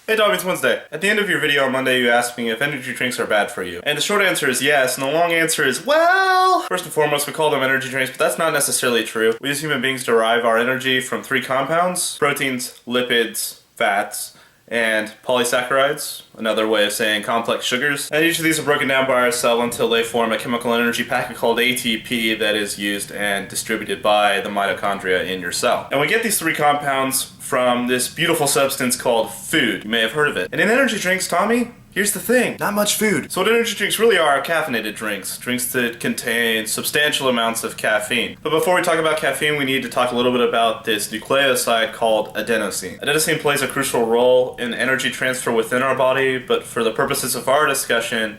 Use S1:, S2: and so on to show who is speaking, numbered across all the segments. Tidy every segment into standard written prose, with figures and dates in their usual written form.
S1: Hey Tommy, it's Wednesday. At the end of your video on Monday, you asked me if energy drinks are bad for you. And the short answer is yes, and the long answer is, well... First and foremost, we call them energy drinks, but that's not necessarily true. We as human beings derive our energy from three compounds: proteins, lipids, fats, and polysaccharides, another way of saying complex sugars. And each of these are broken down by our cell until they form a chemical energy packet called ATP that is used and distributed by the mitochondria in your cell. And we get these three compounds from this beautiful substance called food. You may have heard of it. And in energy drinks, Tommy, here's the thing, not much food. So what energy drinks really are caffeinated drinks. Drinks that contain substantial amounts of caffeine. But before we talk about caffeine, we need to talk a little bit about this nucleoside called adenosine. Adenosine plays a crucial role in energy transfer within our body, but for the purposes of our discussion,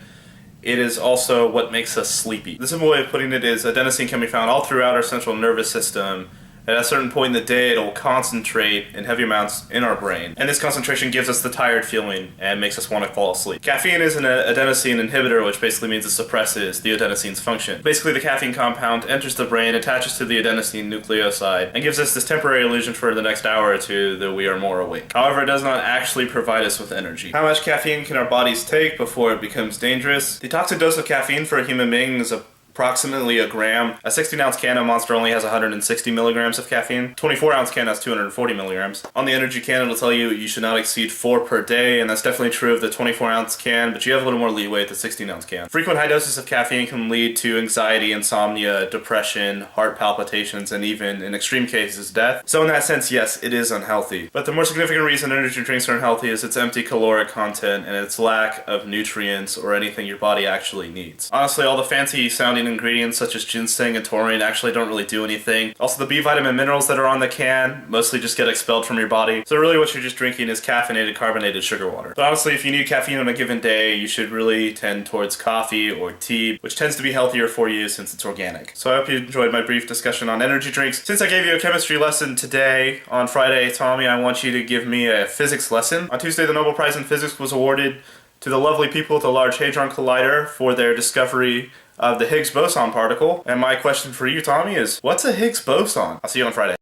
S1: it is also what makes us sleepy. The simple way of putting it is adenosine can be found all throughout our central nervous system. At a certain point in the day, it'll concentrate in heavy amounts in our brain. And this concentration gives us the tired feeling and makes us want to fall asleep. Caffeine is an adenosine inhibitor, which basically means it suppresses the adenosine's function. Basically, the caffeine compound enters the brain, attaches to the adenosine nucleoside, and gives us this temporary illusion for the next hour or two that we are more awake. However, it does not actually provide us with energy. How much caffeine can our bodies take before it becomes dangerous? The toxic dose of caffeine for a human being is approximately a gram. A 16-ounce can of Monster only has 160 milligrams of caffeine. 24-ounce can has 240 milligrams. On the energy can, it'll tell you you should not exceed 4 per day, and that's definitely true of the 24-ounce can, but you have a little more leeway at the 16-ounce can. Frequent high doses of caffeine can lead to anxiety, insomnia, depression, heart palpitations, and even, in extreme cases, death. So in that sense, yes, it is unhealthy. But the more significant reason energy drinks are unhealthy is its empty caloric content and its lack of nutrients or anything your body actually needs. Honestly, all the fancy sounding ingredients such as ginseng and taurine actually don't really do anything. Also, the B vitamin minerals that are on the can mostly just get expelled from your body. So really what you're just drinking is caffeinated carbonated sugar water. But honestly, if you need caffeine on a given day, you should really tend towards coffee or tea, which tends to be healthier for you since it's organic. So I hope you enjoyed my brief discussion on energy drinks. Since I gave you a chemistry lesson today, on Friday, Tommy, I want you to give me a physics lesson. On Tuesday, the Nobel Prize in Physics was awarded to the lovely people at the Large Hadron Collider for their discovery of the Higgs boson particle. And my question for you, Tommy, is what's a Higgs boson? I'll see you on Friday.